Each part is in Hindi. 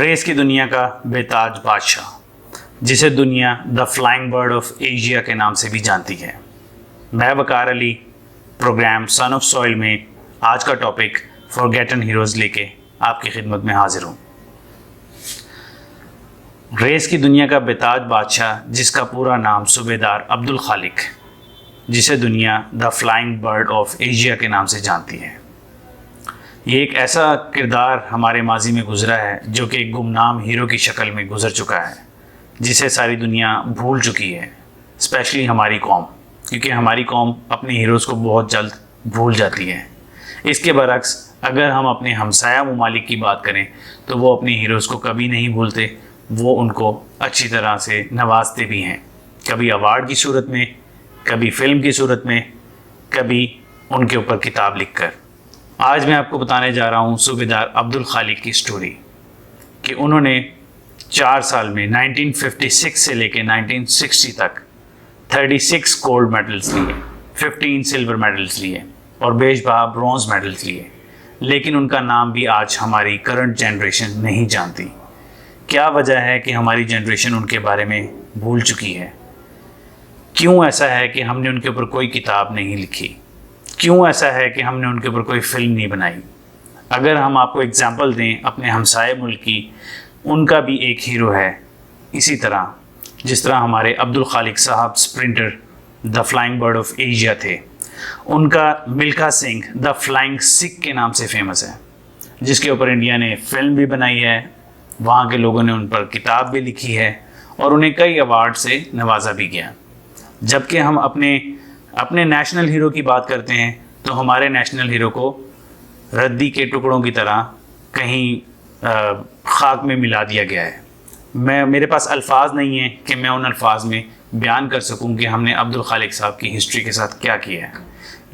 रेस की दुनिया का बेताज बादशाह, जिसे दुनिया the flying bird of Asia के नाम से भी जानती है। मैं Waqar Ali programme son of soil में आज का टॉपिक फॉरगेटन हीरोज़ लेके आपकी खिदमत में हाजिर हूँ। रेस की दुनिया का बेताज बादशाह, जिसका पूरा नाम सूबेदार अब्दुल खालिक, जिसे दुनिया the flying bird of Asia के नाम से जानती है। ये एक ऐसा किरदार हमारे माजी में गुजरा है जो कि एक गुमनाम हीरो की शक्ल में गुजर चुका है, जिसे सारी दुनिया भूल चुकी है, स्पेशली हमारी कौम, क्योंकि हमारी कौम अपने हीरोज़ को बहुत जल्द भूल जाती है। इसके बरक्स अगर हम अपने हमसाया ममालिक की बात करें तो वो अपने हीरोज़ को कभी नहीं भूलते, वो उनको अच्छी तरह से नवाजते भी हैं, कभी अवार्ड की सूरत में, कभी फ़िल्म की सूरत में, कभी उनके ऊपर किताब लिखकर। आज मैं आपको बताने जा रहा हूँ सूबेदार अब्दुल खालिक की स्टोरी, कि उन्होंने 4 साल में 1956 से लेकर 1960 तक 36 गोल्ड मेडल्स लिए, 15 सिल्वर मेडल्स लिए और बेशबहा ब्रॉन्ज मेडल्स लिए, लेकिन उनका नाम भी आज हमारी करंट जनरेशन नहीं जानती। क्या वजह है कि हमारी जनरेशन उनके बारे में भूल चुकी है? क्यों ऐसा है कि हमने उनके ऊपर कोई किताब नहीं लिखी? क्यों ऐसा है कि हमने उनके ऊपर कोई फ़िल्म नहीं बनाई? अगर हम आपको एग्जांपल दें अपने हमसाए मुल्क की, उनका भी एक हीरो है इसी तरह, जिस तरह हमारे अब्दुल खालिक साहब sprinter the flying bird of Asia थे। उनका मिल्खा सिंह द फ्लाइंग सिख के नाम से फेमस है, जिसके ऊपर इंडिया ने फ़िल्म भी बनाई है, वहाँ के लोगों ने उन पर किताब भी लिखी है और उन्हें कई अवार्ड से नवाजा भी गया। जबकि हम अपने नेशनल हीरो की बात करते हैं तो हमारे नेशनल हीरो को रद्दी के टुकड़ों की तरह कहीं खाक में मिला दिया गया है। मेरे पास अल्फाज नहीं है कि मैं उन अल्फाज में बयान कर सकूं कि हमने अब्दुल खालिक साहब की हिस्ट्री के साथ क्या किया है।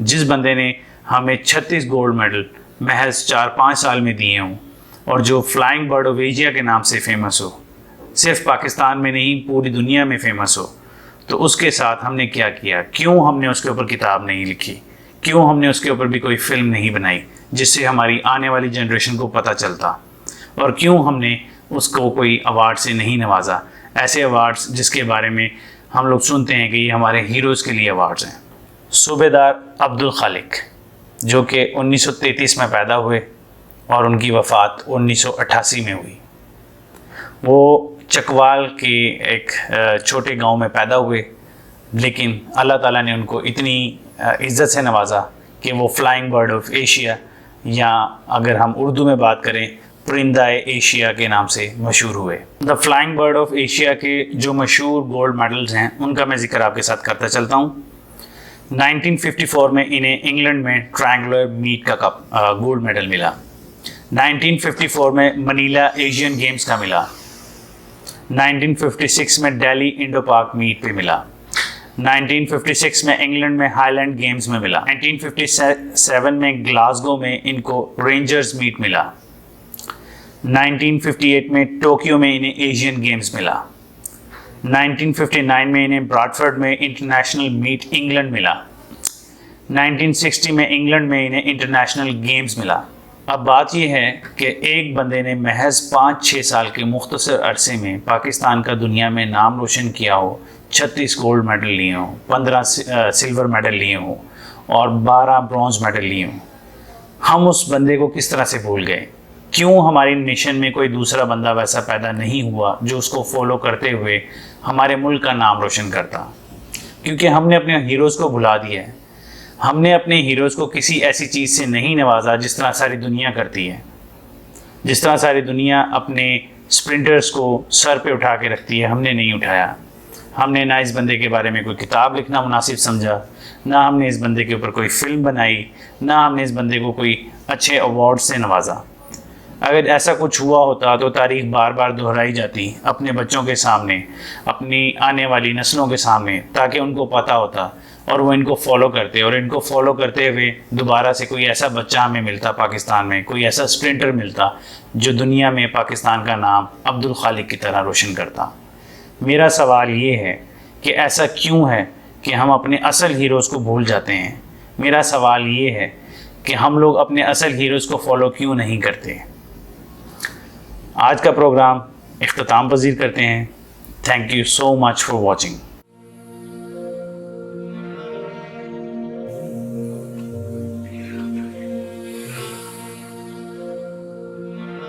जिस बंदे ने हमें 36 गोल्ड मेडल महज 4-5 साल में दिए हों और जो फ्लाइंग बर्ड ऑफ एशिया के नाम से फेमस हो, सिर्फ पाकिस्तान में नहीं पूरी दुनिया में फेमस हो, तो उसके साथ हमने क्या किया? क्यों हमने उसके ऊपर किताब नहीं लिखी? क्यों हमने उसके ऊपर भी कोई फ़िल्म नहीं बनाई जिससे हमारी आने वाली जनरेशन को पता चलता? और क्यों हमने उसको कोई अवार्ड से नहीं नवाजा? ऐसे अवार्ड्स जिसके बारे में हम लोग सुनते हैं कि ये हमारे हीरोज़ के लिए अवार्ड्स हैं। सूबेदार अब्दुल खालिक, जो कि 1933 में पैदा हुए और उनकी वफ़ात 1988 में हुई। वो चकवाल के एक छोटे गांव में पैदा हुए, लेकिन अल्लाह ताला ने उनको इतनी इज़्ज़त से नवाजा कि वो फ्लाइंग बर्ड ऑफ एशिया, या अगर हम उर्दू में बात करें परिंदा एशिया के नाम से मशहूर हुए। The flying bird of Asia के जो मशहूर गोल्ड मेडल्स हैं उनका मैं ज़िक्र आपके साथ करता चलता हूँ। 1954 में इन्हें इंग्लैंड में ट्रायंगुलर मीट का गोल्ड मेडल मिला। 1954 में मनीला एशियन गेम्स का मिला। 1956 में दिल्ली इंडो पाक मीट पे मिला। 1956 में इंग्लैंड में हाईलैंड गेम्स में मिला। 1957 में ग्लासगो में इनको रेंजर्स मीट मिला। 1958 में टोक्यो में इन्हें एशियन गेम्स मिला। 1959 में इन्हें ब्रैडफोर्ड में इंटरनेशनल मीट इंग्लैंड मिला। 1960 में इंग्लैंड में इन्हें इंटरनेशनल गेम्स मिला। अब बात यह है कि एक बंदे ने महज 5-6 साल के मुख्तसर अरसे में पाकिस्तान का दुनिया में नाम रोशन किया हो, 36 गोल्ड मेडल लिए हों, 15 सिल्वर मेडल लिए हों और 12 ब्रॉन्ज मेडल लिए हों। हम उस बंदे को किस तरह से भूल गए? क्यों हमारी नेशन में कोई दूसरा बंदा वैसा पैदा नहीं हुआ जो उसको फॉलो करते हुए हमारे मुल्क का नाम रोशन करता? क्योंकि हमने अपने हीरोज़ को भुला दिया है। हमने अपने हीरोज़ को किसी ऐसी चीज़ से नहीं नवाजा जिस तरह सारी दुनिया करती है। जिस तरह सारी दुनिया अपने स्प्रिंटर्स को सर पे उठा के रखती है, हमने नहीं उठाया। हमने ना इस बंदे के बारे में कोई किताब लिखना मुनासिब समझा, ना हमने इस बंदे के ऊपर कोई फ़िल्म बनाई, ना हमने इस बंदे को कोई अच्छे अवार्ड से नवाजा। अगर ऐसा कुछ हुआ होता तो तारीख़ बार बार दोहराई जाती अपने बच्चों के सामने, अपनी आने वाली नस्लों के सामने, ताकि उनको पता होता और वो इनको फॉलो करते, और इनको फॉलो करते हुए दोबारा से कोई ऐसा बच्चा हमें मिलता पाकिस्तान में, कोई ऐसा स्प्रिंटर मिलता जो दुनिया में पाकिस्तान का नाम अब्दुल खालिक की तरह रोशन करता। मेरा सवाल ये है कि ऐसा क्यों है कि हम अपने असल हीरोज़ को भूल जाते हैं? मेरा सवाल ये है कि हम लोग अपने असल हीरोज़ को फॉलो क्यों नहीं करते? आज का प्रोग्राम इख्तिताम पजीर करते हैं। Thank you so much for watching.